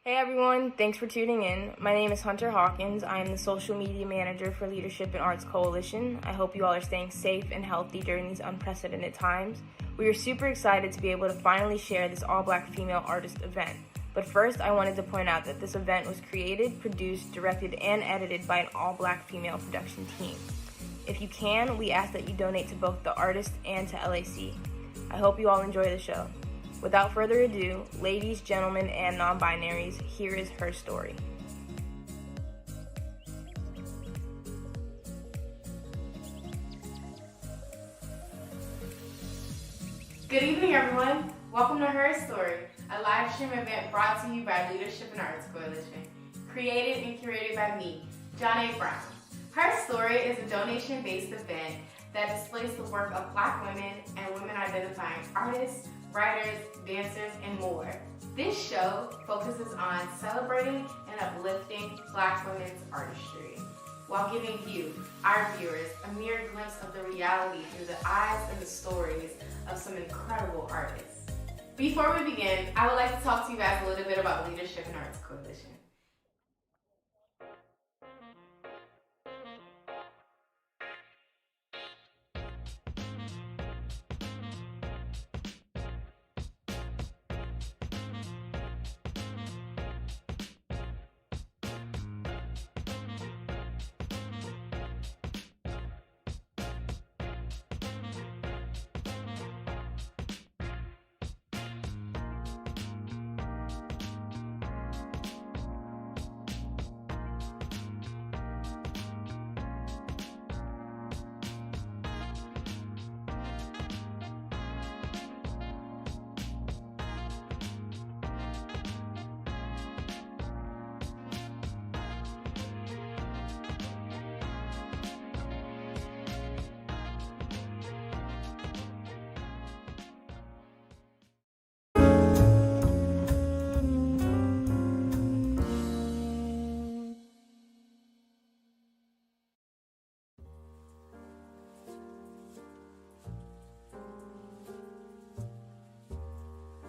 Hey everyone, thanks for tuning in. My name is Hunter Hawkins. I am the social media manager for Leadership in Arts Coalition. I hope you all are staying safe and healthy during these unprecedented times. We are super excited to be able to finally share this all-black female artist event. But first, I wanted to point out that this event was created, produced, directed, and edited by an all-black female production team. If you can, we ask that you donate to both the artist and to LAC. I hope you all enjoy the show. Without further ado, ladies, gentlemen, and non-binaries, here is her story. Good evening, everyone. Welcome to HerStory, a live stream event brought to you by Leadership in Arts Coalition, created and curated by me, John A. Brown. HerStory is a donation-based event that displays the work of Black women and women-identifying artists, writers, dancers, and more. This show focuses on celebrating and uplifting Black women's artistry, while giving you, our viewers, a mere glimpse of the reality through the eyes and the stories of some incredible artists. Before we begin, I would like to talk to you guys a little bit about Leadership in Arts Coalition.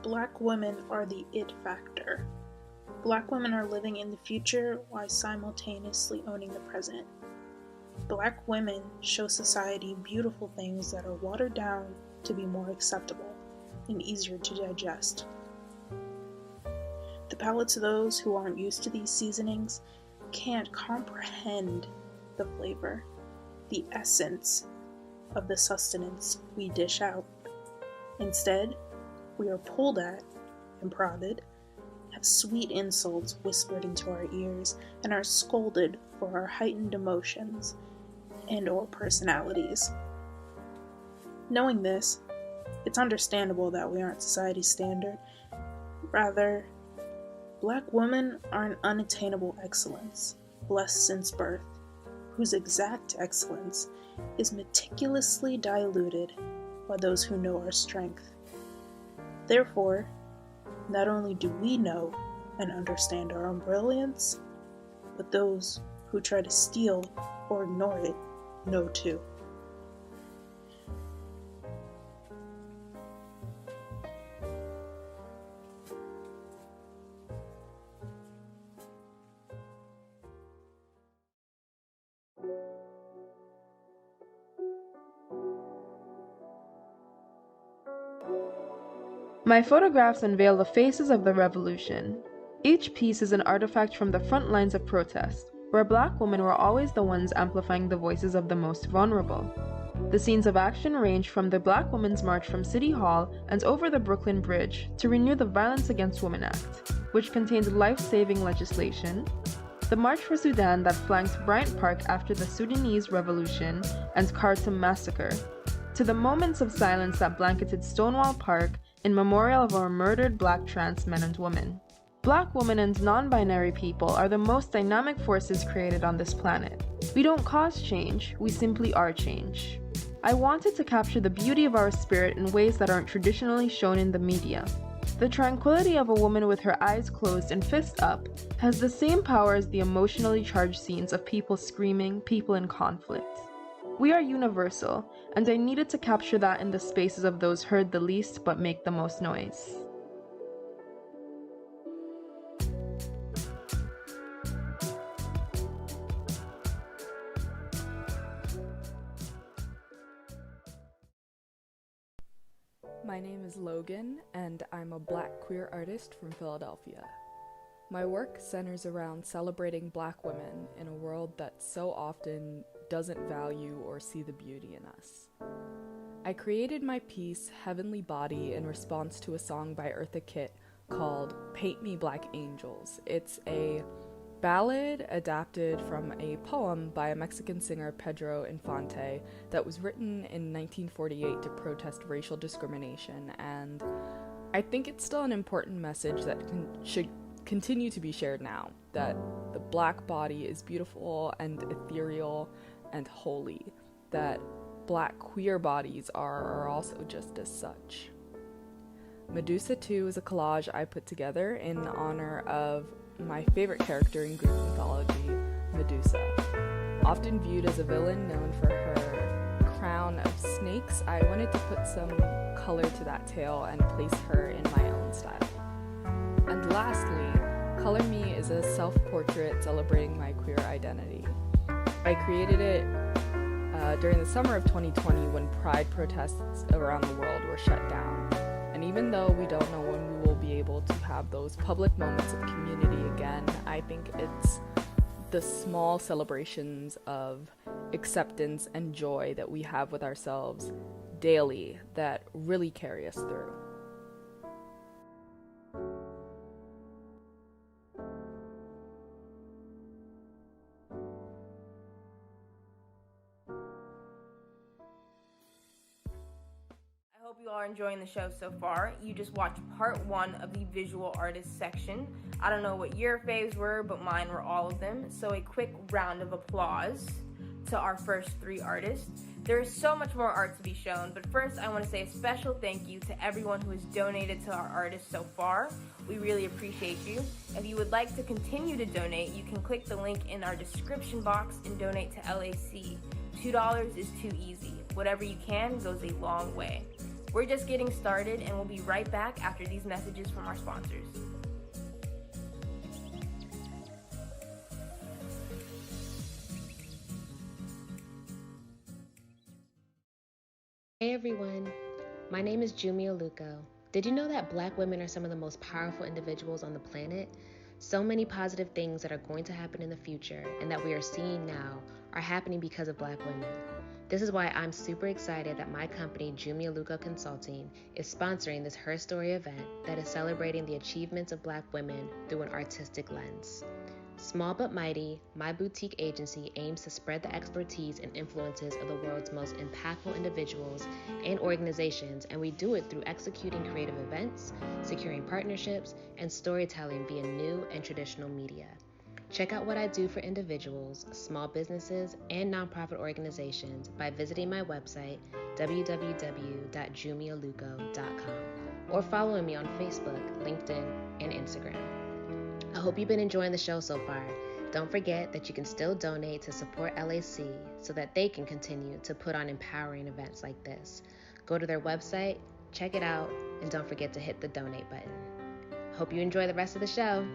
Black women are the it factor. Black women are living in the future while simultaneously owning the present. Black women show society beautiful things that are watered down to be more acceptable and easier to digest. The palates of those who aren't used to these seasonings can't comprehend the flavor, the essence of the sustenance we dish out. Instead, we are pulled at and prodded, have sweet insults whispered into our ears, and are scolded for our heightened emotions and/or personalities. Knowing this, it's understandable that we aren't society's standard. Rather, Black women are an unattainable excellence, blessed since birth, whose exact excellence is meticulously diluted by those who know our strength. Therefore, not only do we know and understand our own brilliance, but those who try to steal or ignore it know too. My photographs unveil the faces of the revolution. Each piece is an artifact from the front lines of protest, where Black women were always the ones amplifying the voices of the most vulnerable. The scenes of action range from the Black Women's March from City Hall and over the Brooklyn Bridge to renew the Violence Against Women Act, which contained life-saving legislation, the March for Sudan that flanked Bryant Park after the Sudanese Revolution and Khartoum Massacre, to the moments of silence that blanketed Stonewall Park in memorial of our murdered Black trans men and women. Black women and non-binary people are the most dynamic forces created on this planet. We don't cause change, we simply are change. I wanted to capture the beauty of our spirit in ways that aren't traditionally shown in the media. The tranquility of a woman with her eyes closed and fist up has the same power as the emotionally charged scenes of people screaming, people in conflict. We are universal, and I needed to capture that in the spaces of those heard the least but make the most noise. My name is Logan, and I'm a Black queer artist from Philadelphia. My work centers around celebrating Black women in a world that so often doesn't value or see the beauty in us. I created my piece, Heavenly Body, in response to a song by Eartha Kitt called Paint Me Black Angels. It's a ballad adapted from a poem by a Mexican singer, Pedro Infante, that was written in 1948 to protest racial discrimination, and I think it's still an important message that should continue to be shared now, that the Black body is beautiful and ethereal and holy, that Black queer bodies are also just as such. Medusa 2 is a collage I put together in honor of my favorite character in Greek mythology, Medusa. Often viewed as a villain known for her crown of snakes, I wanted to put some color to that tale and place her in my own style. And lastly, Color Me is a self-portrait celebrating my queer identity. I created it during the summer of 2020 when Pride protests around the world were shut down. And even though we don't know when we will be able to have those public moments of community again, I think it's the small celebrations of acceptance and joy that we have with ourselves daily that really carry us through. I hope you all are enjoying the show so far. You just watched part 1 of the visual artist section. I don't know what your faves were, but mine were all of them. So a quick round of applause to our first 3 artists. There is so much more art to be shown, but first I want to say a special thank you to everyone who has donated to our artists so far. We really appreciate you. If you would like to continue to donate, you can click the link in our description box and donate to LAC. $2 is too easy. Whatever you can goes a long way. We're just getting started, and we'll be right back after these messages from our sponsors. Hey everyone, my name is Jumia Luco. Did you know that Black women are some of the most powerful individuals on the planet? So many positive things that are going to happen in the future and that we are seeing now are happening because of Black women. This is why I'm super excited that my company, Jumia Luco Consulting, is sponsoring this HerStory event that is celebrating the achievements of Black women through an artistic lens. Small but mighty, my boutique agency aims to spread the expertise and influences of the world's most impactful individuals and organizations, and we do it through executing creative events, securing partnerships, and storytelling via new and traditional media. Check out what I do for individuals, small businesses, and nonprofit organizations by visiting my website, www.jumialuco.com, or following me on Facebook, LinkedIn, and Instagram. I hope you've been enjoying the show so far. Don't forget that you can still donate to support LAC so that they can continue to put on empowering events like this. Go to their website, check it out, and don't forget to hit the donate button. Hope you enjoy the rest of the show.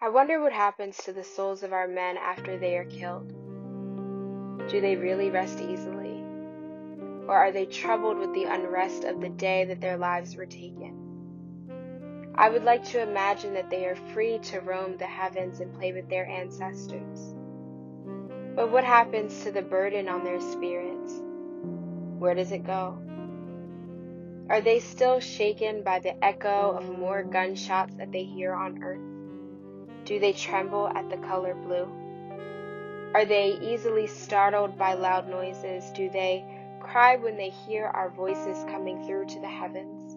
I wonder what happens to the souls of our men after they are killed. Do they really rest easily? Or are they troubled with the unrest of the day that their lives were taken? I would like to imagine that they are free to roam the heavens and play with their ancestors. But what happens to the burden on their spirits? Where does it go? Are they still shaken by the echo of more gunshots that they hear on earth? Do they tremble at the color blue? Are they easily startled by loud noises? Do they cry when they hear our voices coming through to the heavens?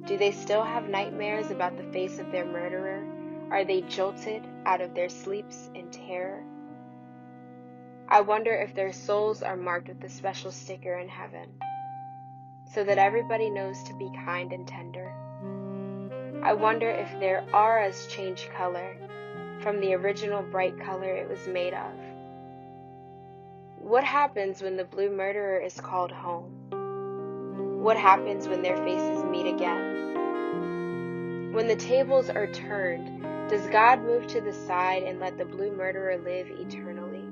Do they still have nightmares about the face of their murderer? Are they jolted out of their sleeps in terror? I wonder if their souls are marked with a special sticker in heaven, so that everybody knows to be kind and tender. I wonder if their auras change color from the original bright color it was made of. What happens when the blue murderer is called home? What happens when their faces meet again? When the tables are turned, does God move to the side and let the blue murderer live eternally?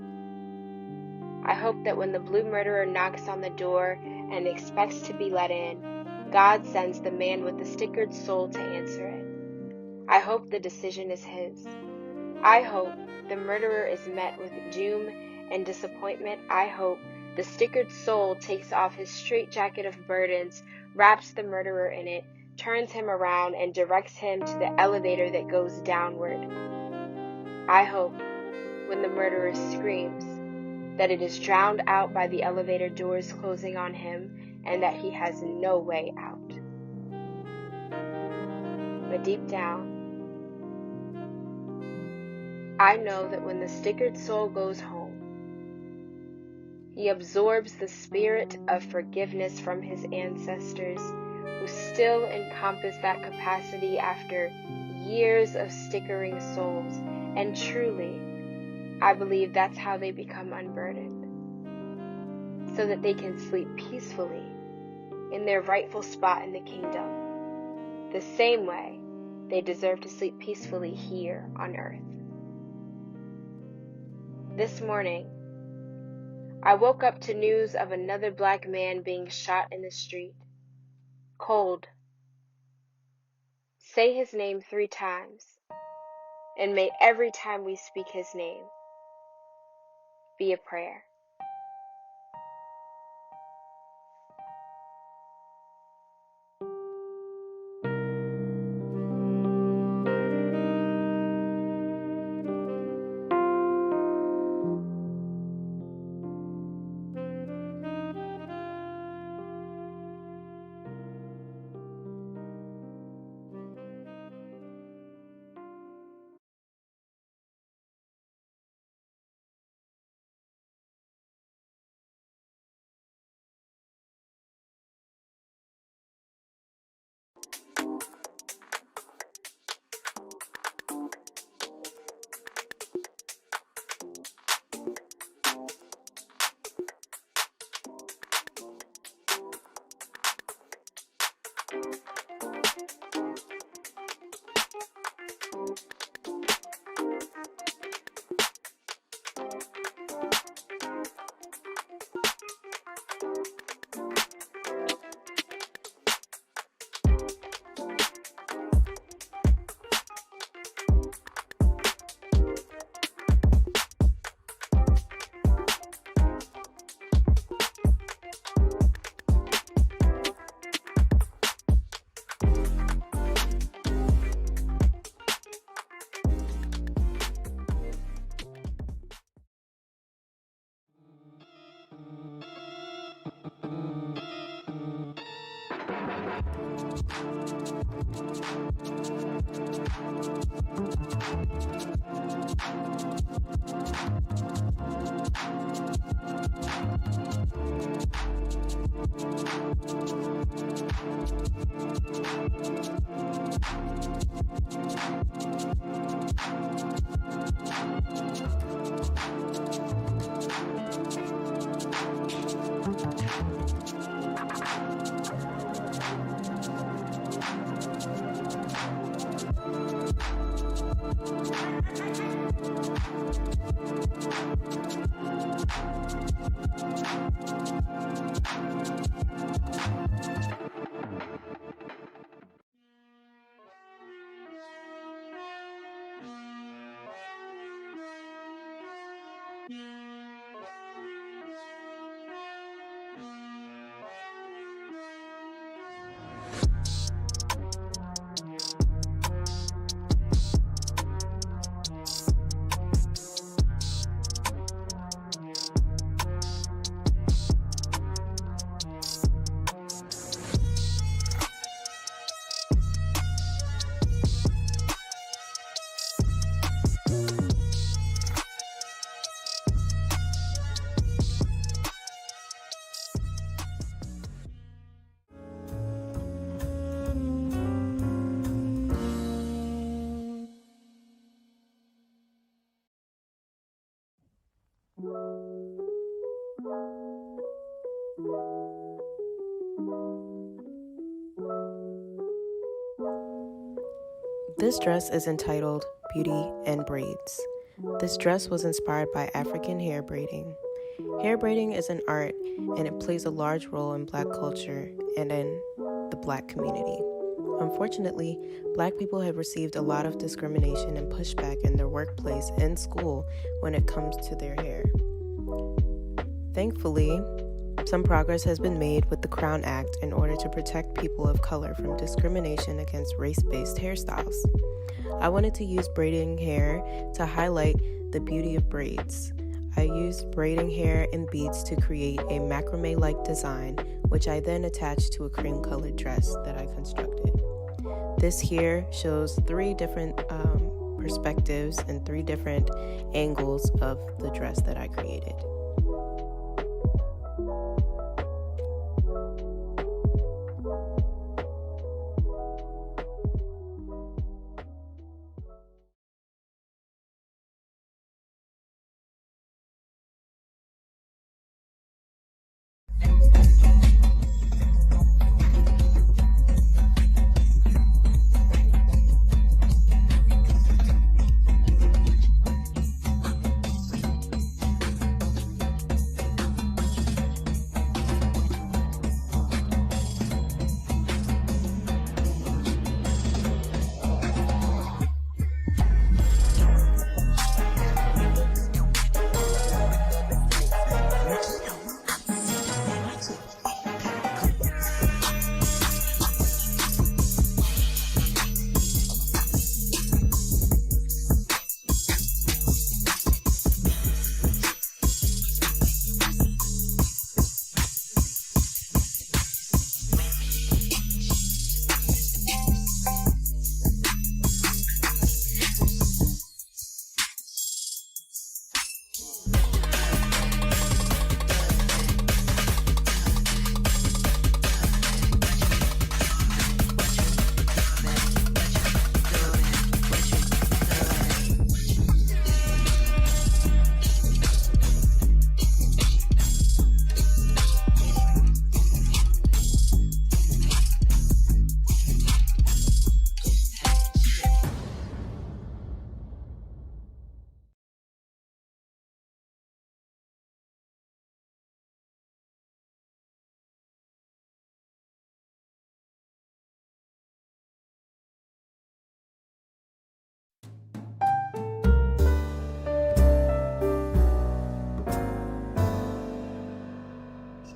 I hope that when the blue murderer knocks on the door and expects to be let in, God sends the man with the stickered soul to answer it. I hope the decision is his. I hope the murderer is met with doom and disappointment. I hope the stickered soul takes off his straitjacket of burdens, wraps the murderer in it, turns him around, and directs him to the elevator that goes downward. I hope, when the murderer screams, that it is drowned out by the elevator doors closing on him and that he has no way out. But deep down, I know that when the stickered soul goes home, he absorbs the spirit of forgiveness from his ancestors who still encompass that capacity after years of stickering souls, and truly, I believe that's how they become unburdened, so that they can sleep peacefully in their rightful spot in the kingdom, the same way they deserve to sleep peacefully here on earth. This morning, I woke up to news of another black man being shot in the street. Cold. Say his name 3 times, and may every time we speak his name be a prayer. This dress is entitled Beauty and Braids. This dress was inspired by African hair braiding. Hair braiding is an art and it plays a large role in Black culture and in the Black community. Unfortunately, Black people have received a lot of discrimination and pushback in their workplace and school when it comes to their hair. Thankfully, some progress has been made with the Crown Act in order to protect people of color from discrimination against race-based hairstyles. I wanted to use braiding hair to highlight the beauty of braids. I used braiding hair and beads to create a macrame-like design, which I then attached to a cream-colored dress that I constructed. This here shows 3 different perspectives and 3 different angles of the dress that I created.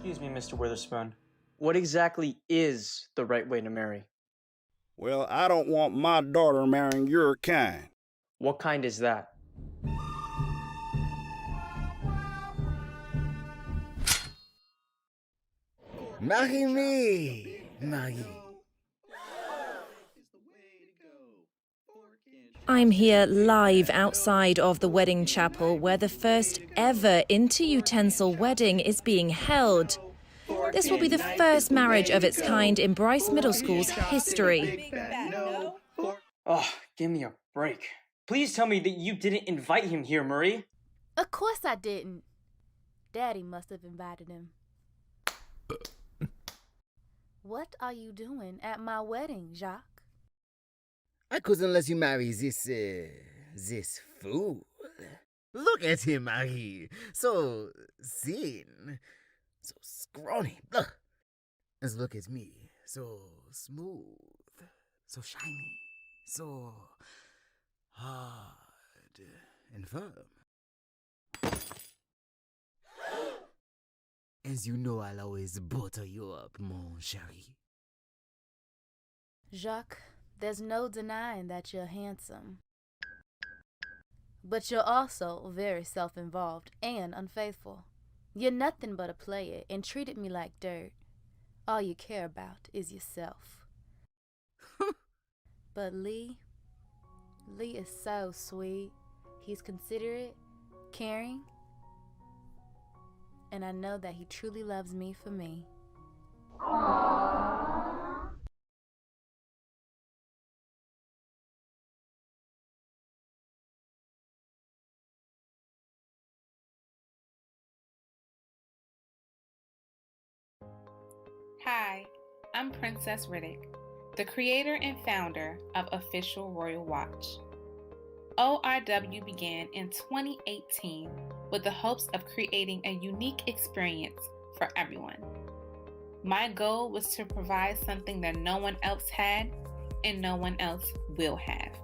Excuse me, Mr. Witherspoon. What exactly is the right way to marry? Well, I don't want my daughter marrying your kind. What kind is that? Marie me, Marie. I'm here live outside of the wedding chapel where the first ever inter-utensil wedding is being held. This will be the first marriage of its kind in Bryce Middle School's history. Oh, give me a break. Please tell me that you didn't invite him here, Marie. Of course I didn't. Daddy must have invited him. What are you doing at my wedding, Jacques? I couldn't let you marry this this fool. Look at him, Marie. So thin, so scrawny. Ugh. Let's look at me. So smooth, so shiny, so hard and firm. As you know, I'll always butter you up, mon chéri. Jacques, there's no denying that you're handsome. But you're also very self-involved and unfaithful. You're nothing but a player and treated me like dirt. All you care about is yourself. But Lee is so sweet. He's considerate, caring, and I know that he truly loves me for me. Hi, I'm Princess Riddick, the creator and founder of Official Royal Watch. ORW began in 2018 with the hopes of creating a unique experience for everyone. My goal was to provide something that no one else had and no one else will have.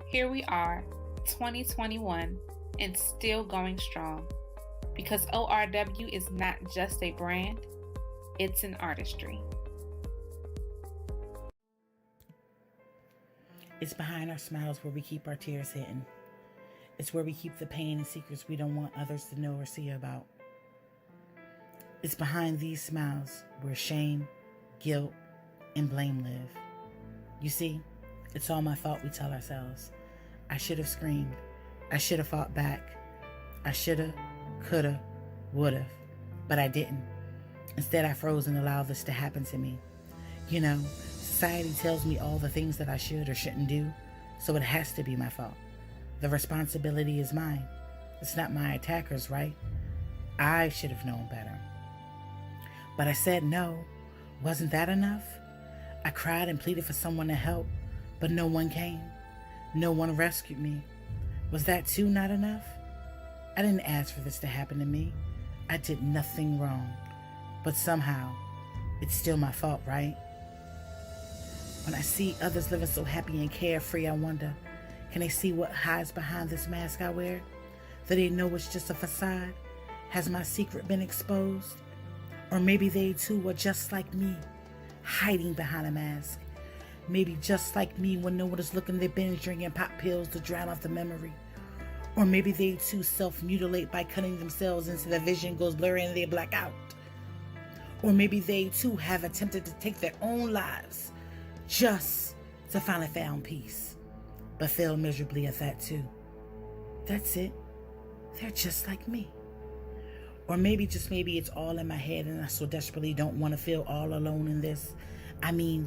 Here we are, 2021, and still going strong, because ORW is not just a brand, it's an artistry. It's behind our smiles where we keep our tears hidden. It's where we keep the pain and secrets we don't want others to know or see about. It's behind these smiles where shame, guilt, and blame live. You see, it's all my fault, we tell ourselves. I should have screamed. I should have fought back. I shoulda, coulda, woulda, but I didn't. Instead, I froze and allowed this to happen to me. You know, society tells me all the things that I should or shouldn't do, so it has to be my fault. The responsibility is mine. It's not my attackers, right? I should have known better. But I said no. Wasn't that enough? I cried and pleaded for someone to help, but no one came. No one rescued me. Was that too not enough? I didn't ask for this to happen to me. I did nothing wrong. But somehow, it's still my fault, right? When I see others living so happy and carefree, I wonder, can they see what hides behind this mask I wear? Do they know it's just a facade? Has my secret been exposed? Or maybe they too were just like me, hiding behind a mask. Maybe just like me, when no one is looking, they binge drinking pop pills to drown out the memory. Or maybe they too self-mutilate by cutting themselves until the vision goes blurry and they black out. Or maybe they too have attempted to take their own lives just to finally found peace, but failed miserably at that too. That's it. They're just like me. Or maybe, just maybe, it's all in my head and I so desperately don't want to feel all alone in this. I mean,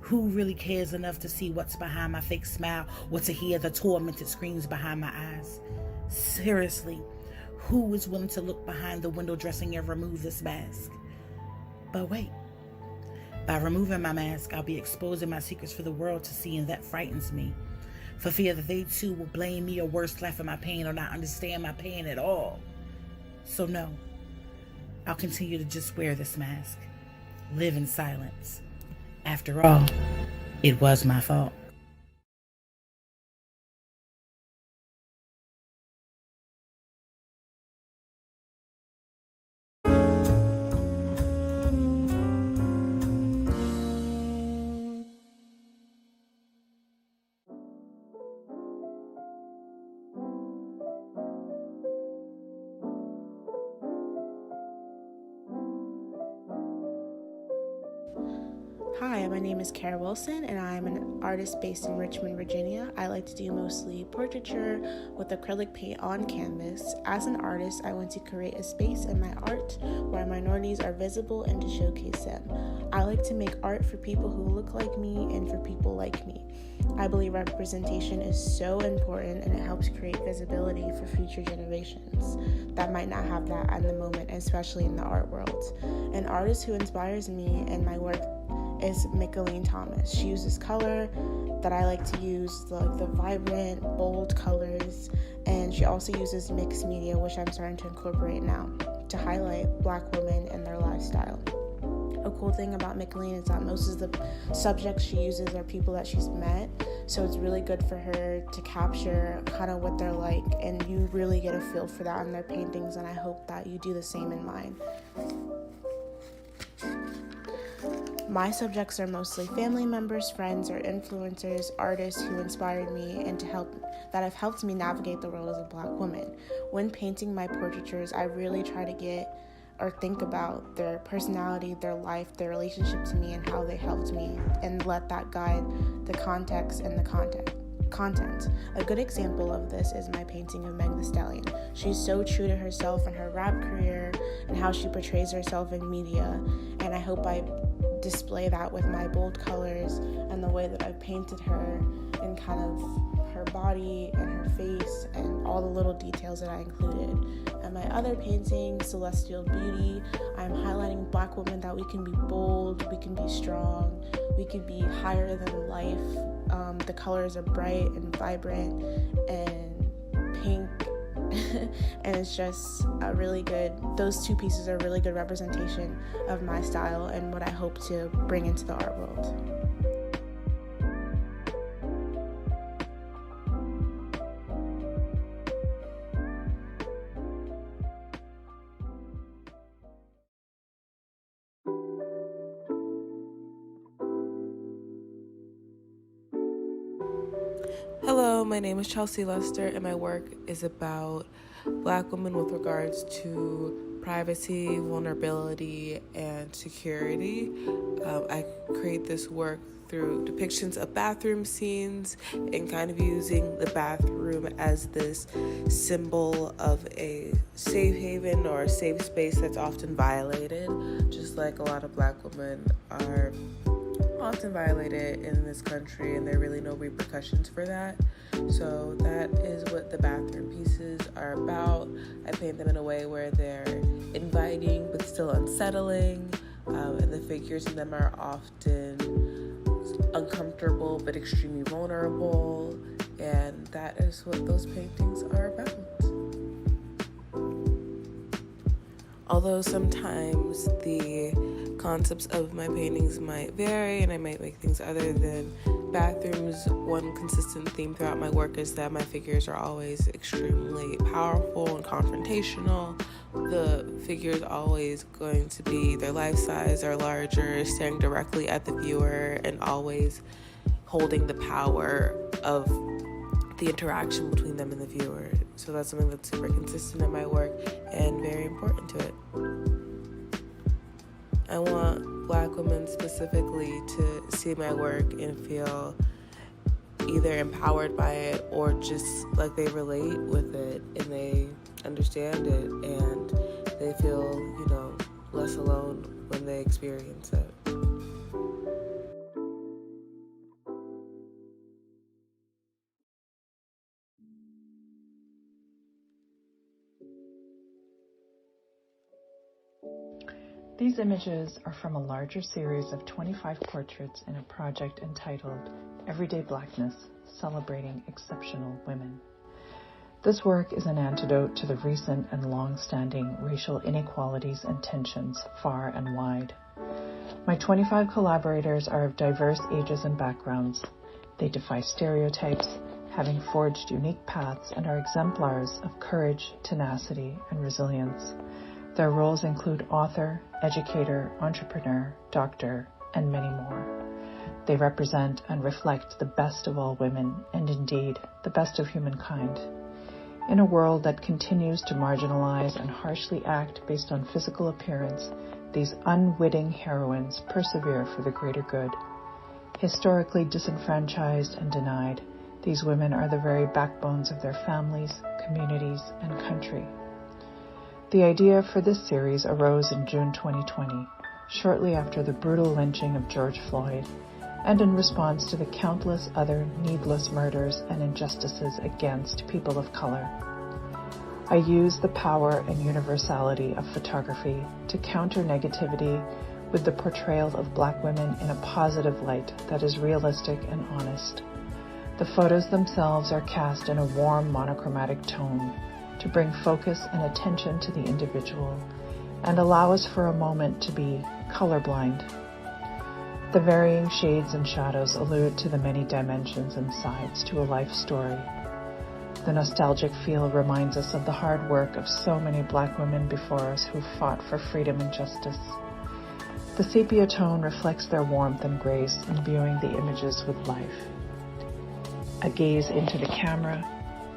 who really cares enough to see what's behind my fake smile or to hear the tormented screams behind my eyes? Seriously, who is willing to look behind the window dressing and remove this mask? But wait, by removing my mask, I'll be exposing my secrets for the world to see, and that frightens me. For fear that they too will blame me, or worse, laugh at my pain or not understand my pain at all. So no, I'll continue to just wear this mask, live in silence. After all, it was my fault. Hi, my name is Kara Wilson, and I'm an artist based in Richmond, Virginia. I like to do mostly portraiture with acrylic paint on canvas. As an artist, I want to create a space in my art where minorities are visible and to showcase them. I like to make art for people who look like me and for people like me. I believe representation is so important, and it helps create visibility for future generations that might not have that at the moment, especially in the art world. An artist who inspires me and my work is Micheline Thomas. She uses color that I like to use, the vibrant, bold colors, and she also uses mixed media, which I'm starting to incorporate now, to highlight Black women and their lifestyle. A cool thing about Micheline is that most of the subjects she uses are people that she's met, so it's really good for her to capture kind of what they're like, and you really get a feel for that in their paintings, and I hope that you do the same in mine. My subjects are mostly family members, friends, or influencers, artists who inspired me and that have helped me navigate the world as a Black woman. When painting my portraitures, I really try to think about their personality, their life, their relationship to me, and how they helped me, and let that guide the context and the content. A good example of this is my painting of Meg Thee Stallion. She's so true to herself in her rap career and how she portrays herself in media, and I hope I display that with my bold colors and the way that I've painted her and kind of her body and her face and all the little details that I included. And my other painting, Celestial Beauty, I'm highlighting Black women that we can be bold, we can be strong, we can be higher than life. The colors are bright and vibrant and pink, and it's just those two pieces are a really good representation of my style and what I hope to bring into the art world. Hello, my name is Chelsea Lester, and my work is about Black women with regards to privacy, vulnerability, and security. I create this work through depictions of bathroom scenes and kind of using the bathroom as this symbol of a safe haven or a safe space that's often violated, just like a lot of Black women are often violated in this country, and there are really no repercussions for that. So that is what the bathroom pieces are about. I paint them in a way where they're inviting but still unsettling, and the figures in them are often uncomfortable but extremely vulnerable, and that is what those paintings are about. Although sometimes the concepts of my paintings might vary and I might make things other than bathrooms, one consistent theme throughout my work is that my figures are always extremely powerful and confrontational. The figure is always going to be their life size or larger, staring directly at the viewer and always holding the power of the interaction between them and the viewer. So that's something that's super consistent in my work and very important to it. I want Black women specifically to see my work and feel either empowered by it or just like they relate with it and they understand it and they feel, less alone when they experience it. These images are from a larger series of 25 portraits in a project entitled Everyday Blackness, Celebrating Exceptional Women. This work is an antidote to the recent and long-standing racial inequalities and tensions far and wide. My 25 collaborators are of diverse ages and backgrounds. They defy stereotypes, having forged unique paths, and are exemplars of courage, tenacity, and resilience. Their roles include author, educator, entrepreneur, doctor, and many more. They represent and reflect the best of all women, and indeed, the best of humankind. In a world that continues to marginalize and harshly act based on physical appearance, these unwitting heroines persevere for the greater good. Historically disenfranchised and denied, these women are the very backbones of their families, communities, and country. The idea for this series arose in June 2020, shortly after the brutal lynching of George Floyd, and in response to the countless other needless murders and injustices against people of color. I use the power and universality of photography to counter negativity with the portrayal of Black women in a positive light that is realistic and honest. The photos themselves are cast in a warm monochromatic tone to bring focus and attention to the individual and allow us for a moment to be colorblind. The varying shades and shadows allude to the many dimensions and sides to a life story. The nostalgic feel reminds us of the hard work of so many Black women before us who fought for freedom and justice. The sepia tone reflects their warmth and grace, imbuing the images with life. A gaze into the camera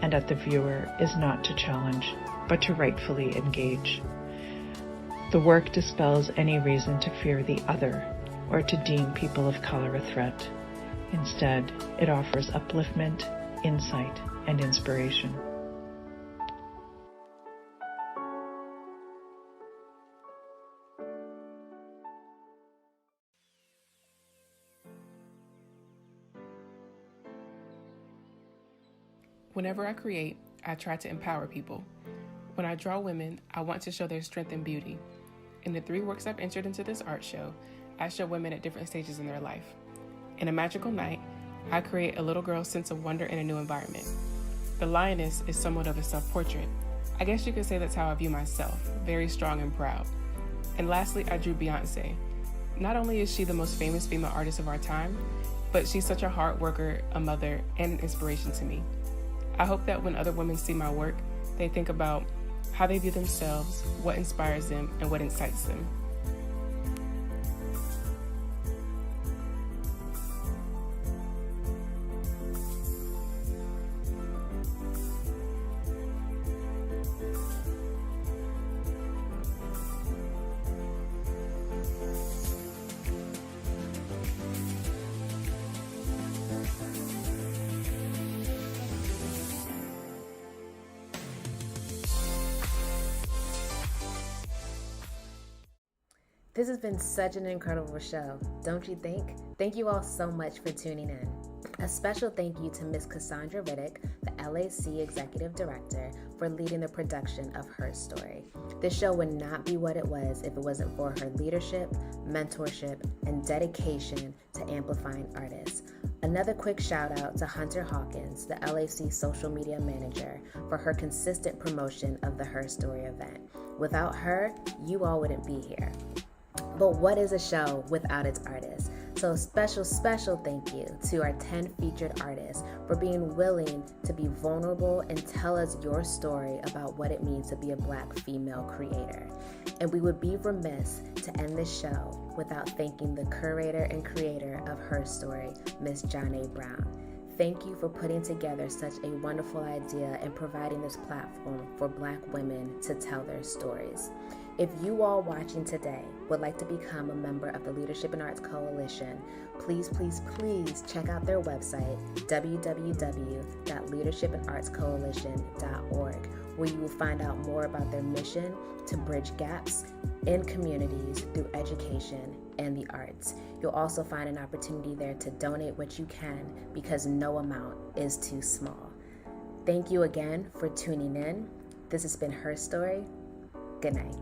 and at the viewer is not to challenge, but to rightfully engage. The work dispels any reason to fear the other or to deem people of color a threat. Instead, it offers upliftment, insight, and inspiration. Whenever I create, I try to empower people. When I draw women, I want to show their strength and beauty. In the 3 works I've entered into this art show, I show women at different stages in their life. In A Magical Night, I create a little girl's sense of wonder in a new environment. The lioness is somewhat of a self-portrait. I guess you could say that's how I view myself, very strong and proud. And lastly, I drew Beyonce. Not only is she the most famous female artist of our time, but she's such a hard worker, a mother, and an inspiration to me. I hope that when other women see my work, they think about how they view themselves, what inspires them, and what excites them. This has been such an incredible show, don't you think? Thank you all so much for tuning in. A special thank you to Ms. Cassandra Riddick, the LAC Executive Director, for leading the production of HerStory. This show would not be what it was if it wasn't for her leadership, mentorship, and dedication to amplifying artists. Another quick shout out to Hunter Hawkins, the LAC Social Media Manager, for her consistent promotion of the HerStory event. Without her, you all wouldn't be here. But what is a show without its artists? So special thank you to our 10 featured artists for being willing to be vulnerable and tell us your story about what it means to be a Black female creator. And we would be remiss to end this show without thanking the curator and creator of HerStory, Miss Janae Brown. Thank you for putting together such a wonderful idea and providing this platform for Black women to tell their stories. If you all watching today would like to become a member of the Leadership in Arts Coalition, please check out their website, www.leadershipinartscoalition.org, where you will find out more about their mission to bridge gaps in communities through education and the arts. You'll also find an opportunity there to donate what you can, because no amount is too small. Thank you again for tuning in. This has been HerStory. Good night.